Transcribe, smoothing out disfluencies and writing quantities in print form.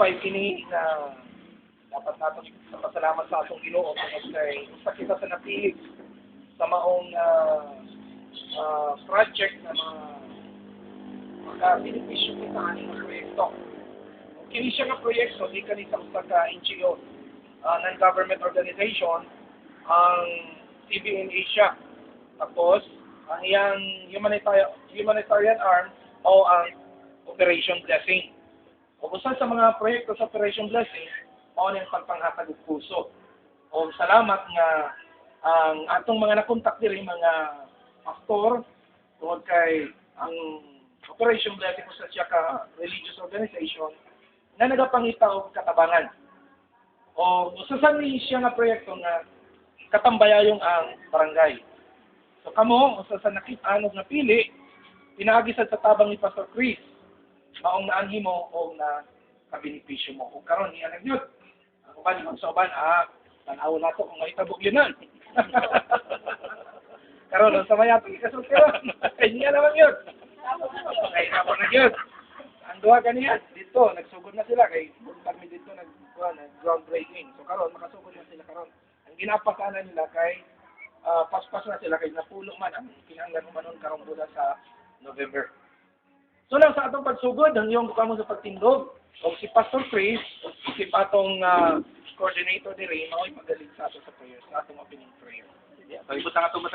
pay kini na dapat natin pasalamat sa atong Ginoo tungod kay usa kita sa napili sa maong project na maka-benepisyo kita ani nga proyekto. Kini siya nga proyekto di kani sa usa ka NGO, non-government organization ang CBN Asia. Tapos ang iyang humanitarian arm o ang Operation Blessing. O usa sa mga proyekto sa Operation Blessing mao niyang pagpanghatag og puso. O salamat nga ang atong mga nakontak diri mga pastor tungod kay ang Operation Blessing usa siya ka religious organization na nagapangita og katabangan. O usa sa siya nga proyekto nga katambayayong ang barangay. So kamo usa sa nakit-anog nga pili pinaagi sa tabang ni Pastor Chris maong naanhi mo o na kabinipisyo mo. Kung karon niya nagyud. Ang uban man sa uban tanaw nato kung maitabog yun nan. Karon sa maya pagkasot karon. Ay niya naman yun. Ay ako na yun. Ang duha kaniya dito nagsugod na sila kay buntag mi dito groundbreaking. So karon makasugod na sila karon. Ang ginapakanan nila kay paspas na sila kay napulo man ang kinahanglan manon karong bulan sa November. So lang sa atong pagsugod, ang iyong bukamo sa pagtindog, o si Pastor Chris, si patong coordinator ni Ray, mao'y magaling sa ato sa prayer, sa atong opening prayer. Pag-ibot ang atong